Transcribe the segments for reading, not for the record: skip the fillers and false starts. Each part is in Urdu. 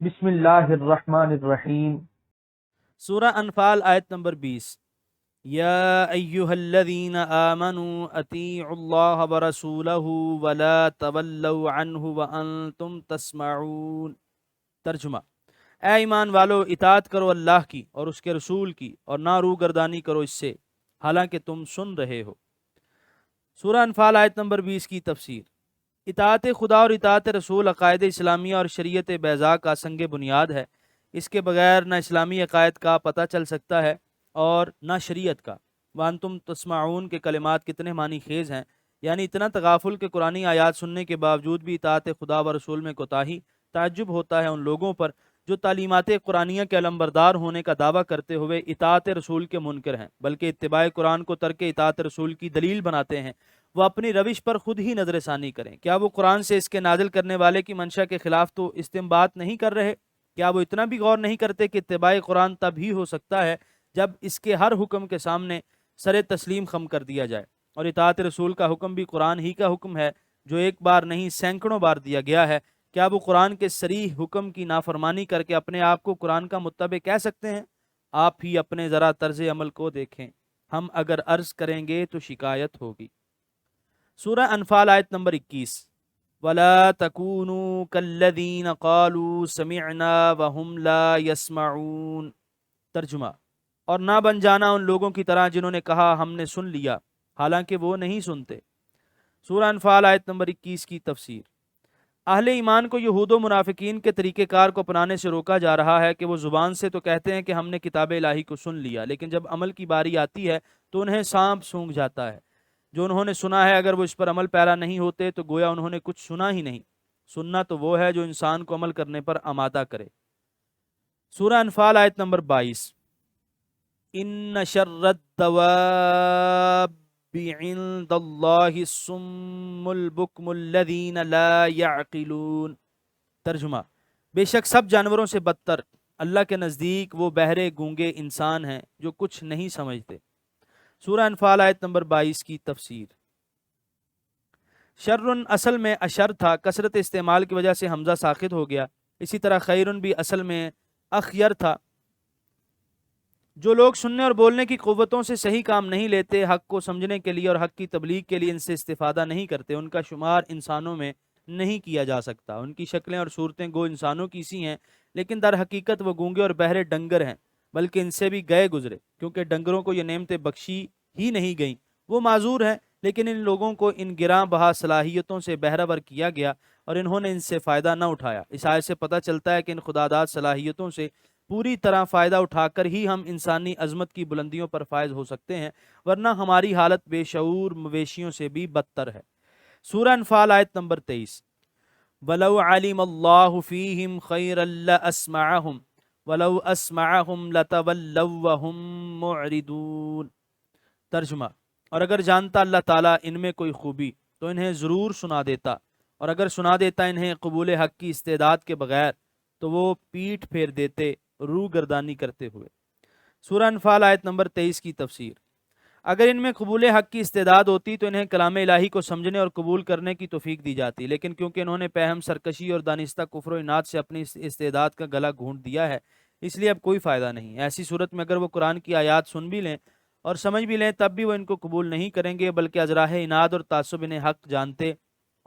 بسم اللہ الرحمن الرحیم۔ سورہ انفال آیت نمبر 20۔ یا ایہا الذین آمنوا اطیعوا اللہ ورسولہ ولا تولوا عنہ وانتم تسمعون۔ ترجمہ: اے ایمان والو، اطاعت کرو اللہ کی اور اس کے رسول کی، اور نہ روگردانی کرو اس سے حالانکہ تم سن رہے ہو۔ سورہ انفال آیت نمبر 20 کی تفسیر۔ اطاعت خدا اور اطاعت رسول عقائد اسلامیہ اور شریعت بیضاء کا سنگ بنیاد ہے۔ اس کے بغیر نہ اسلامی عقائد کا پتہ چل سکتا ہے اور نہ شریعت کا۔ وانتم تسمعون کے کلمات کتنے معنی خیز ہیں، یعنی اتنا تغافل کہ قرآنی آیات سننے کے باوجود بھی اطاعت خدا و رسول میں کوتاہی۔ تعجب ہوتا ہے ان لوگوں پر جو تعلیمات قرآنیہ کے علمبردار ہونے کا دعویٰ کرتے ہوئے اطاعت رسول کے منکر ہیں، بلکہ اتباع قرآن کو ترک اطاعت رسول کی دلیل بناتے ہیں۔ وہ اپنی روش پر خود ہی نظر ثانی کریں۔ کیا وہ قرآن سے اس کے نازل کرنے والے کی منشا کے خلاف تو استنباط نہیں کر رہے؟ کیا وہ اتنا بھی غور نہیں کرتے کہ اتباع قرآن تب ہی ہو سکتا ہے جب اس کے ہر حکم کے سامنے سر تسلیم خم کر دیا جائے؟ اور اطاعت رسول کا حکم بھی قرآن ہی کا حکم ہے جو ایک بار نہیں سینکڑوں بار دیا گیا ہے۔ کیا وہ قرآن کے صریح حکم کی نافرمانی کر کے اپنے آپ کو قرآن کا متبع کہہ سکتے ہیں؟ آپ ہی اپنے ذرا طرز عمل کو دیکھیں، ہم اگر عرض کریں گے تو شکایت ہوگی۔ سورہ انفال آیت نمبر 21۔ وَلَا تَكُونُوا كَالَّذِينَ قَالُوا سَمِعْنَا وَهُمْ لَا يَسْمَعُونَ۔ ترجمہ: اور نہ بن جانا ان لوگوں کی طرح جنہوں نے کہا ہم نے سن لیا حالانکہ وہ نہیں سنتے۔ سورہ انفال آیت نمبر 21 کی تفسیر۔ اہل ایمان کو یہود و منافقین کے طریقہ کار کو اپنانے سے روکا جا رہا ہے کہ وہ زبان سے تو کہتے ہیں کہ ہم نے کتاب الہی کو سن لیا، لیکن جب عمل کی باری آتی ہے تو انہیں سانپ سونگھ جاتا ہے۔ جو انہوں نے سنا ہے اگر وہ اس پر عمل پیرا نہیں ہوتے تو گویا انہوں نے کچھ سنا ہی نہیں۔ سننا تو وہ ہے جو انسان کو عمل کرنے پر آمادہ کرے۔ سورہ انفال آیت نمبر 22۔ ان شر الدواب عند اللہ الصم البکم الذین لا يعقلون۔ ترجمہ: بے شک سب جانوروں سے بدتر اللہ کے نزدیک وہ بہرے گونگے انسان ہیں جو کچھ نہیں سمجھتے۔ سورہ انفال آیت نمبر 22 کی تفسیر۔ شرن اصل میں اشر تھا، کثرت استعمال کی وجہ سے حمزہ ساخط ہو گیا۔ اسی طرح خیرن بھی اصل میں اخیر تھا۔ جو لوگ سننے اور بولنے کی قوتوں سے صحیح کام نہیں لیتے، حق کو سمجھنے کے لیے اور حق کی تبلیغ کے لیے ان سے استفادہ نہیں کرتے، ان کا شمار انسانوں میں نہیں کیا جا سکتا۔ ان کی شکلیں اور صورتیں گو انسانوں کی سی ہیں، لیکن در حقیقت وہ گونگے اور بہرے ڈنگر ہیں، بلکہ ان سے بھی گئے گزرے، کیونکہ ڈنگروں کو یہ نعمتیں بخشی ہی نہیں گئیں۔ وہ معذور ہیں، لیکن ان لوگوں کو ان گراں بہا صلاحیتوں سے بہرہ ور کیا گیا اور انہوں نے ان سے فائدہ نہ اٹھایا۔ اس آیت سے پتہ چلتا ہے کہ ان خداداد صلاحیتوں سے پوری طرح فائدہ اٹھا کر ہی ہم انسانی عظمت کی بلندیوں پر فائز ہو سکتے ہیں، ورنہ ہماری حالت بے شعور مویشیوں سے بھی بدتر ہے۔ سورہ انفال آیت نمبر 23۔ وَلَوْ عَلِمَ اللَّهُ فِيهِمْ خَيْرًا لَأَسْمَعَهُمْ وَلَوْ أَسْمَعَهُمْ لَتَوَلَّوْا وَهُمْ مُعْرِضُونَ۔ ترجمہ: اور اگر جانتا اللہ تعالیٰ ان میں کوئی خوبی تو انہیں ضرور سنا دیتا، اور اگر سنا دیتا انہیں قبول حق کی استعداد کے بغیر تو وہ پیٹھ پھیر دیتے روح گردانی کرتے ہوئے۔ سورہ انفال آیت نمبر 23 کی تفسیر۔ اگر ان میں قبول حق کی استعداد ہوتی تو انہیں کلام الہی کو سمجھنے اور قبول کرنے کی توفیق دی جاتی، لیکن کیونکہ انہوں نے پہم سرکشی اور دانستہ کفر و عناد سے اپنی استعداد کا گلا گھونٹ دیا ہے، اس لیے اب کوئی فائدہ نہیں۔ ایسی صورت میں اگر وہ قرآن کی آیات سن بھی لیں اور سمجھ بھی لیں تب بھی وہ ان کو قبول نہیں کریں گے، بلکہ ازراہ عناد اور تعصب انہیں حق جانتے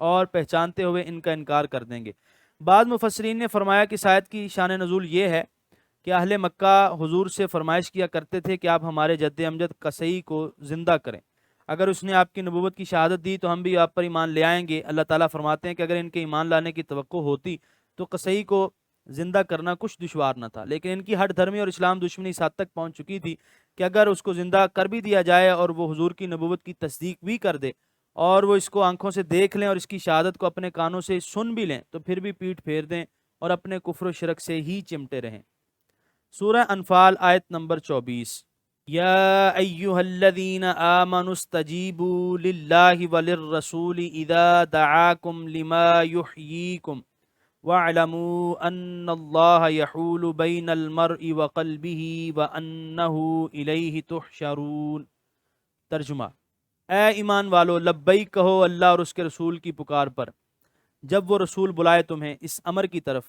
اور پہچانتے ہوئے ان کا انکار کر دیں گے۔ بعض مفسرین نے فرمایا کہ اس آیت کی شان نزول یہ ہے کہ اہل مکہ حضور سے فرمائش کیا کرتے تھے کہ آپ ہمارے جد امجد قصی کو زندہ کریں، اگر اس نے آپ کی نبوت کی شہادت دی تو ہم بھی آپ پر ایمان لے آئیں گے۔ اللہ تعالیٰ فرماتے ہیں کہ اگر ان کے ایمان لانے کی توقع ہوتی تو قصی کو زندہ کرنا کچھ دشوار نہ تھا، لیکن ان کی ہٹ دھرمی اور اسلام دشمنی اس حد تک پہنچ چکی تھی کہ اگر اس کو زندہ کر بھی دیا جائے اور وہ حضور کی نبوت کی تصدیق بھی کر دے اور وہ اس کو آنکھوں سے دیکھ لیں اور اس کی شہادت کو اپنے کانوں سے سن بھی لیں تو پھر بھی پیٹھ پھیر دیں اور اپنے کفر و شرک سے ہی چمٹے رہیں۔ سورہ انفال آیت نمبر 24۔ یا ایہا الذین آمنوا استجیبوا للہ وللرسول اذا دعاکم لما یحییکم واعلموا ان اللہ یحول بین المرء وقلبہ وانہ الیہ تحشرون۔ ترجمہ: اے ایمان والو، لبیک کہو اللہ اور اس کے رسول کی پکار پر جب وہ رسول بلائے تمہیں اس امر کی طرف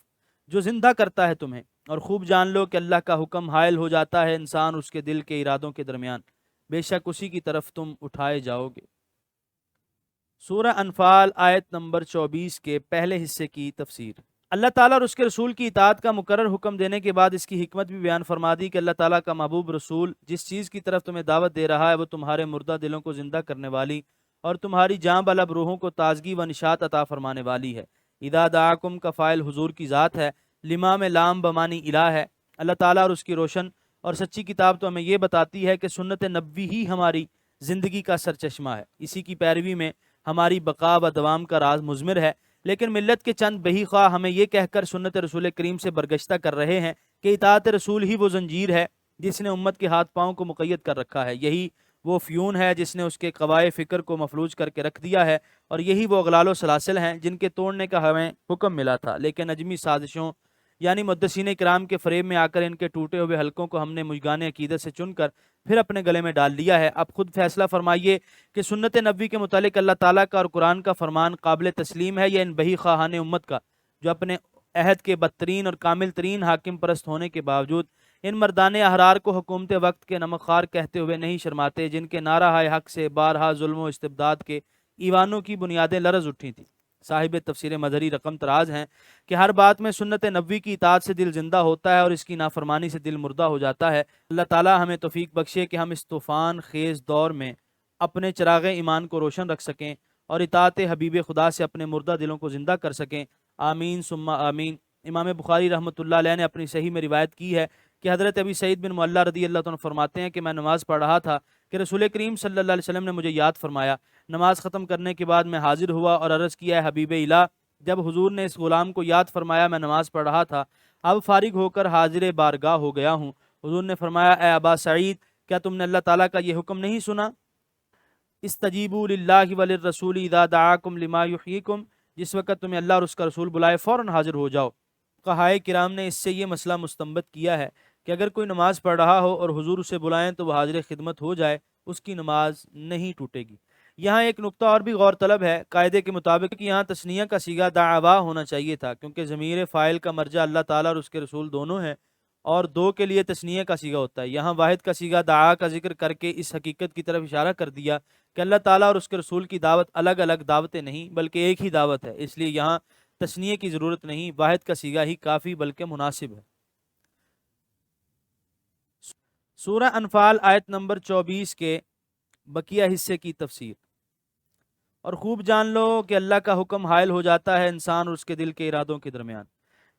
جو زندہ کرتا ہے تمہیں، اور خوب جان لو کہ اللہ کا حکم حائل ہو جاتا ہے انسان اس کے دل کے ارادوں کے درمیان، بے شک اسی کی طرف تم اٹھائے جاؤ گے۔ سورہ انفال آیت نمبر 24 کے پہلے حصے کی تفسیر۔ اللہ تعالیٰ اور اس کے رسول کی اطاعت کا مقرر حکم دینے کے بعد اس کی حکمت بھی بیان فرما دی کہ اللہ تعالیٰ کا محبوب رسول جس چیز کی طرف تمہیں دعوت دے رہا ہے وہ تمہارے مردہ دلوں کو زندہ کرنے والی اور تمہاری جاں بلب روحوں کو تازگی و نشاط عطا فرمانے والی ہے۔ اذا دعاکم کا فاعل حضور کی ذات ہے، لما میں لام بمانی الہ ہے۔ اللہ تعالیٰ اور اس کی روشن اور سچی کتاب تو ہمیں یہ بتاتی ہے کہ سنت نبوی ہی ہماری زندگی کا سرچشمہ ہے، اسی کی پیروی میں ہماری بقا و دوام کا راز مضمر ہے۔ لیکن ملت کے چند بہی خواہ ہمیں یہ کہہ کر سنت رسول کریم سے برگشتہ کر رہے ہیں کہ اطاعت رسول ہی وہ زنجیر ہے جس نے امت کے ہاتھ پاؤں کو مقید کر رکھا ہے، یہی وہ فیون ہے جس نے اس کے قوائے فکر کو مفلوج کر کے رکھ دیا ہے، اور یہی وہ اغلال و سلاسل ہیں جن کے توڑنے کا ہمیں حکم ملا تھا، لیکن اجمی سازشوں یعنی محدثین کرام کے فریب میں آ کر ان کے ٹوٹے ہوئے حلقوں کو ہم نے مژگان عقیدت سے چن کر پھر اپنے گلے میں ڈال لیا ہے۔ اب خود فیصلہ فرمائیے کہ سنت نبوی کے متعلق اللہ تعالیٰ کا اور قرآن کا فرمان قابل تسلیم ہے یا ان بہی خواہان امت کا جو اپنے عہد کے بدترین اور کامل ترین حاکم پرست ہونے کے باوجود ان مردان احرار کو حکومت وقت کے نمک خوار کہتے ہوئے نہیں شرماتے، جن کے نعرہ حق سے بارہا ظلم و استبداد کے ایوانوں کی بنیادیں لرز اٹھی تھیں۔ صاحب تفسیر مظہری رقم تراز ہیں کہ ہر بات میں سنت نبوی کی اطاعت سے دل زندہ ہوتا ہے اور اس کی نافرمانی سے دل مردہ ہو جاتا ہے۔ اللہ تعالی ہمیں توفیق بخشے کہ ہم اس طوفان خیز دور میں اپنے چراغ ایمان کو روشن رکھ سکیں اور اطاعت حبیب خدا سے اپنے مردہ دلوں کو زندہ کر سکیں، آمین ثم آمین۔ امام بخاری رحمۃ اللہ علیہ نے اپنی صحیح میں روایت کی ہے کہ حضرت ابی سعید بن معلہ رضی اللہ عنہ فرماتے ہیں کہ میں نماز پڑھ رہا تھا کہ رسول کریم صلی اللہ علیہ وسلم نے مجھے یاد فرمایا۔ نماز ختم کرنے کے بعد میں حاضر ہوا اور عرض کیا ہے حبیب الہ، جب حضور نے اس غلام کو یاد فرمایا میں نماز پڑھ رہا تھا، اب فارغ ہو کر حاضر بارگاہ ہو گیا ہوں۔ حضور نے فرمایا اے ابا سعید، کیا تم نے اللہ تعالیٰ کا یہ حکم نہیں سنا؟ استجیبوا للہ وللرسول اذا دعاکم لما یحییکم، جس وقت تمہیں اللہ اور اس کا رسول بلائے فوراً حاضر ہو جاؤ۔ فقہائے کرام نے اس سے یہ مسئلہ مستنبط کیا ہے کہ اگر کوئی نماز پڑھ رہا ہو اور حضور اسے بلائیں تو وہ حاضر خدمت ہو جائے، اس کی نماز نہیں ٹوٹے گی۔ یہاں ایک نقطہ اور بھی غور طلب ہے، قاعدے کے مطابق کہ یہاں تثنیہ کا صیغہ دعوا ہونا چاہیے تھا، کیونکہ ضمیر فاعل کا مرجع اللہ تعالیٰ اور اس کے رسول دونوں ہیں، اور دو کے لیے تثنیہ کا صیغہ ہوتا ہے۔ یہاں واحد کا صیغہ دعا کا ذکر کر کے اس حقیقت کی طرف اشارہ کر دیا کہ اللہ تعالیٰ اور اس کے رسول کی دعوت الگ الگ دعوتیں نہیں بلکہ ایک ہی دعوت ہے، اس لیے یہاں تثنیہ کی ضرورت نہیں، واحد کا صیغہ ہی کافی بلکہ مناسب ہے۔ سورہ انفال آیت نمبر 24 کے بقیہ حصے کی تفسیر۔ اور خوب جان لو کہ اللہ کا حکم حائل ہو جاتا ہے انسان اور اس کے دل کے ارادوں کے درمیان۔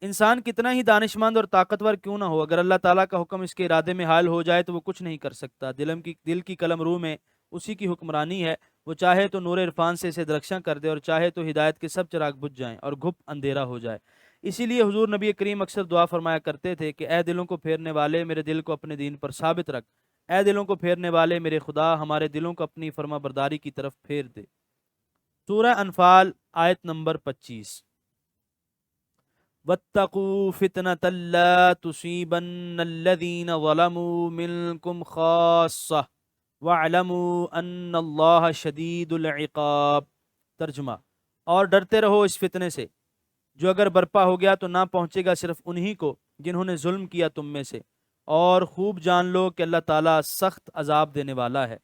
انسان کتنا ہی دانشمند اور طاقتور کیوں نہ ہو، اگر اللہ تعالیٰ کا حکم اس کے ارادے میں حائل ہو جائے تو وہ کچھ نہیں کر سکتا۔ دل کی قلم رو میں اسی کی حکمرانی ہے، وہ چاہے تو نور عرفان سے اسے درخشاں کر دے اور چاہے تو ہدایت کے سب چراغ بجھ جائیں اور گھپ اندھیرا ہو جائے۔ اسی لیے حضور نبی کریم اکثر دعا فرمایا کرتے تھے کہ اے دلوں کو پھیرنے والے میرے دل کو اپنے دین پر ثابت رکھ، اے دلوں کو پھیرنے والے میرے خدا ہمارے دلوں کو اپنی فرما برداری کی طرف پھیر دے۔ سورہ انفال آیت نمبر 25۔ وَاتَّقُوا فِتْنَةً لَا تُصِيبَنَّ الَّذِينَ ظَلَمُوا مِنْكُمْ خَاصَّةً وَاعْلَمُوا أَنَّ اللَّهَ شَدِيدُ الْعِقَابِ۔ ترجمہ، اور ڈرتے رہو اس فتنے سے جو اگر برپا ہو گیا تو نہ پہنچے گا صرف انہی کو جنہوں نے ظلم کیا تم میں سے، اور خوب جان لو کہ اللہ تعالیٰ سخت عذاب دینے والا ہے۔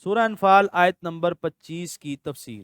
سورہ انفال آیت نمبر 25 کی تفسیر۔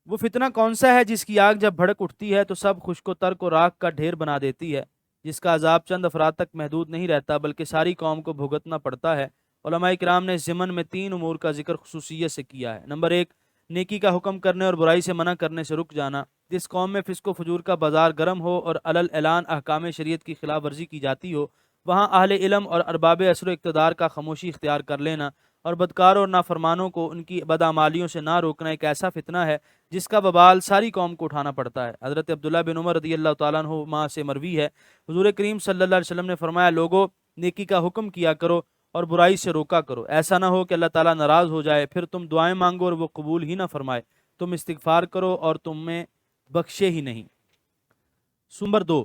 وہ فتنہ کون سا ہے جس کی آگ جب بھڑک اٹھتی ہے تو سب خشک و ترک و راکھ کا ڈھیر بنا دیتی ہے، جس کا عذاب چند افراد تک محدود نہیں رہتا بلکہ ساری قوم کو بھگتنا پڑتا ہے۔ علماء کرام نے اس ضمن میں 3 امور کا ذکر خصوصیت سے کیا ہے۔ نمبر 1، نیکی کا حکم کرنے اور برائی سے منع کرنے سے رک جانا۔ جس قوم میں فسق و فجور کا بازار گرم ہو اور علل اعلان احکام شریعت کی خلاف ورزی کی جاتی ہو، وہاں اہل علم اور ارباب اثر و اقتدار کا خاموشی اختیار کر لینا اور بدکاروں اور نافرمانوں کو ان کی بدعمالیوں سے نہ روکنا ایک ایسا فتنہ ہے جس کا وبال ساری قوم کو اٹھانا پڑتا ہے۔ حضرت عبداللہ بن عمر رضی اللہ تعالیٰ عنہما سے مروی ہے، حضور کریم صلی اللہ علیہ وسلم نے فرمایا لوگو نیکی کا حکم کیا کرو اور برائی سے روکا کرو، ایسا نہ ہو کہ اللہ تعالیٰ ناراض ہو جائے، پھر تم دعائیں مانگو اور وہ قبول ہی نہ فرمائے، تم استغفار کرو اور تمہیں بخشے ہی نہیں۔ نمبر 2،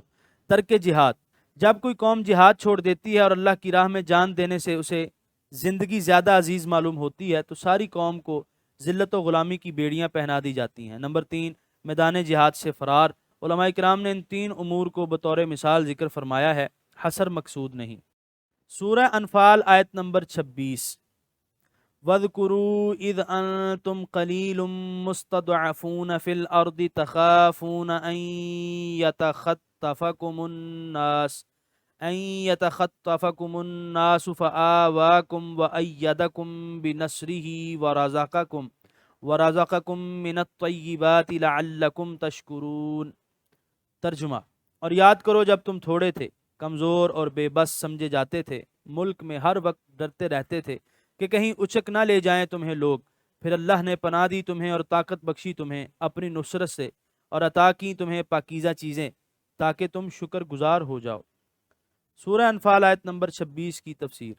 ترک جہاد۔ جب کوئی قوم جہاد چھوڑ دیتی ہے اور اللہ کی راہ میں جان دینے سے اسے زندگی زیادہ عزیز معلوم ہوتی ہے تو ساری قوم کو ذلت و غلامی کی بیڑیاں پہنا دی جاتی ہیں۔ نمبر 3، میدان جہاد سے فرار۔ علماء کرام نے ان تین امور کو بطور مثال ذکر فرمایا ہے، حصر مقصود نہیں۔ سورہ انفال آیت نمبر 26، وَاذْكُرُوا إِذْ أَنْتُمْ قَلِيلٌ مُسْتَضْعَفُونَ فِي الْأَرْضِ تَخَافُونَ أَنْ يَتَخَطَّفَكُمُ النَّاسُ فَآوَاكُمْ وَأَيَّدَكُمْ بِنَصْرِهِ وَرَزَقَكُمْ مِنَ الطَّيِّبَاتِ لَعَلَّكُمْ تَشْكُرُونَ۔ ترجمہ: اور یاد کرو جب تم تھوڑے تھے، کمزور اور بے بس سمجھے جاتے تھے، ملک میں ہر وقت ڈرتے رہتے تھے کہ کہیں اچک نہ لے جائیں تمہیں لوگ، پھر اللہ نے پناہ دی تمہیں اور طاقت بخشی تمہیں اپنی نصرت سے، اور عطا کی تمہیں پاکیزہ چیزیں تاکہ تم شکر گزار ہو جاؤ۔ سورہ انفال آیت نمبر 26 کی تفسیر۔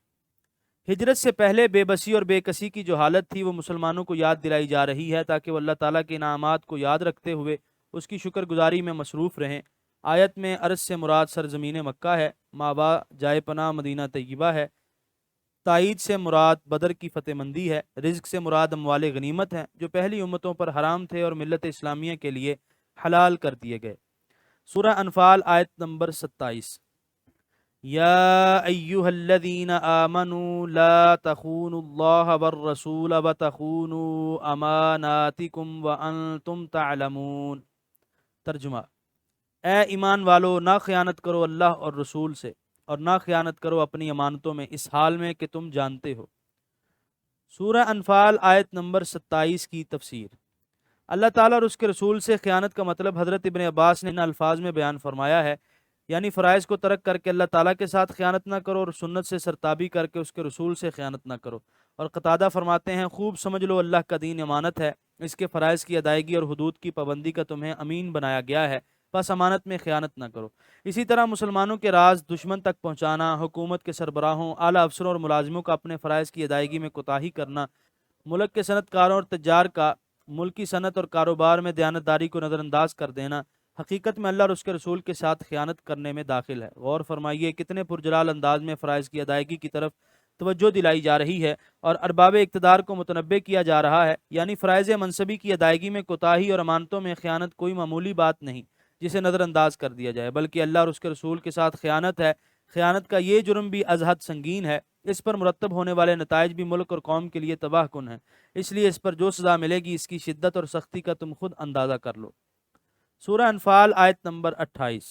ہجرت سے پہلے بے بسی اور بے کسی کی جو حالت تھی وہ مسلمانوں کو یاد دلائی جا رہی ہے تاکہ وہ اللہ تعالیٰ کے انعامات کو یاد رکھتے ہوئے اس کی شکر گزاری میں مصروف رہیں۔ آیت میں ارض سے مراد سرزمین مکہ ہے، مابا جائے پناہ مدینہ طیبہ ہے، تائید سے مراد بدر کی فتح مندی ہے، رزق سے مراد اموال غنیمت ہیں جو پہلی امتوں پر حرام تھے اور ملت اسلامیہ کے لیے حلال کر دیے گئے۔ سورہ انفال آیت نمبر 27، یا ایہا الذین آمنوا لا تخونوا اللہ والرسول وتخونوا اماناتکم وانتم تعلمون۔ ترجمہ: اے ایمان والو، نہ خیانت کرو اللہ اور رسول سے، اور نہ خیانت کرو اپنی امانتوں میں، اس حال میں کہ تم جانتے ہو۔ سورہ انفال آیت نمبر 27 کی تفسیر۔ اللہ تعالیٰ اور اس کے رسول سے خیانت کا مطلب حضرت ابن عباس نے ان الفاظ میں بیان فرمایا ہے، یعنی فرائض کو ترک کر کے اللہ تعالیٰ کے ساتھ خیانت نہ کرو، اور سنت سے سرتابی کر کے اس کے رسول سے خیانت نہ کرو۔ اور قتادہ فرماتے ہیں، خوب سمجھ لو اللہ کا دین امانت ہے، اس کے فرائض کی ادائیگی اور حدود کی پابندی کا تمہیں امین بنایا گیا ہے، بس امانت میں خیانت نہ کرو۔ اسی طرح مسلمانوں کے راز دشمن تک پہنچانا، حکومت کے سربراہوں، اعلیٰ افسروں اور ملازموں کا اپنے فرائض کی ادائیگی میں کوتاہی کرنا، ملک کے صنعت کاروں اور تجار کا ملکی صنعت اور کاروبار میں دیانتداری کو نظر انداز کر دینا، حقیقت میں اللہ اور اس کے رسول کے ساتھ خیانت کرنے میں داخل ہے۔ غور فرمائیے کتنے پرجلال انداز میں فرائض کی ادائیگی کی طرف توجہ دلائی جا رہی ہے اور ارباب اقتدار کو متنبہ کیا جا رہا ہے، یعنی فرائض منصبی کی ادائیگی میں کوتاہی اور امانتوں میں خیانت کوئی معمولی بات نہیں جسے نظر انداز کر دیا جائے، بلکہ اللہ اور اس کے رسول کے ساتھ خیانت ہے۔ خیانت کا یہ جرم بھی از حد سنگین ہے، اس پر مرتب ہونے والے نتائج بھی ملک اور قوم کے لیے تباہ کن ہیں، اس لیے اس پر جو سزا ملے گی اس کی شدت اور سختی کا تم خود اندازہ کر لو۔ سورہ انفال آیت نمبر 28،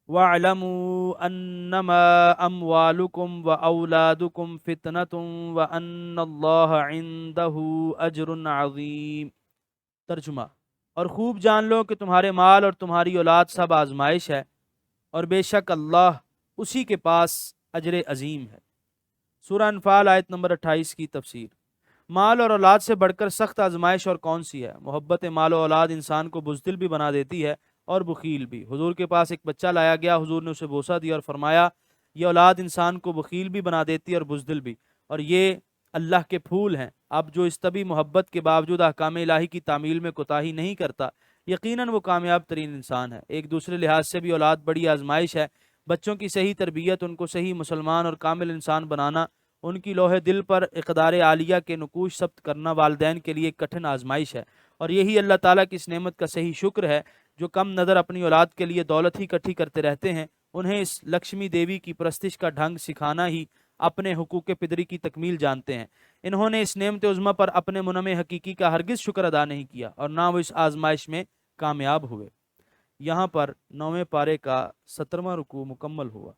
وَاعْلَمُوا أَنَّمَا أَمْوَالُكُمْ وَأَوْلَادُكُمْ فِتْنَةٌ وَأَنَّ اللَّهَ عِندَهُ أَجْرٌ عَظِيمٌ۔ ترجمہ: اور خوب جان لو کہ تمہارے مال اور تمہاری اولاد سب آزمائش ہے، اور بے شک اللہ اسی کے پاس اجر عظیم ہے۔ سورہ انفال آیت نمبر 28 کی تفسیر۔ مال اور اولاد سے بڑھ کر سخت آزمائش اور کون سی ہے؟ محبت مال و اولاد انسان کو بزدل بھی بنا دیتی ہے اور بخیل بھی۔ حضور کے پاس ایک بچہ لایا گیا، حضور نے اسے بوسہ دیا اور فرمایا یہ اولاد انسان کو بخیل بھی بنا دیتی ہے اور بزدل بھی، اور یہ اللہ کے پھول ہیں۔ اب جو اس طبی محبت کے باوجود احکام الہی کی تعمیل میں کوتاہی نہیں کرتا، یقیناً وہ کامیاب ترین انسان ہے۔ ایک دوسرے لحاظ سے بھی اولاد بڑی آزمائش ہے۔ بچوں کی صحیح تربیت، ان کو صحیح مسلمان اور کامل انسان بنانا، ان کی لوح دل پر اقدار عالیہ کے نقوش ثبت کرنا والدین کے لیے ایک کٹھن آزمائش ہے، اور یہی اللہ تعالیٰ کی اس نعمت کا صحیح شکر ہے۔ جو کم نظر اپنی اولاد کے لیے دولت ہی اکٹھی کرتے رہتے ہیں، انہیں اس لکشمی دیوی کی پرستش کا ڈھنگ سکھانا ہی اپنے حقوق پدری کی تکمیل جانتے ہیں۔ انہوں نے اس نعمت عظمیٰ پر اپنے منعم حقیقی کا ہرگز شکر ادا نہیں کیا، اور نہ وہ اس آزمائش میں کامیاب ہوئے۔ یہاں پر 9ویں پارے کا 17واں رکوع مکمل ہوا۔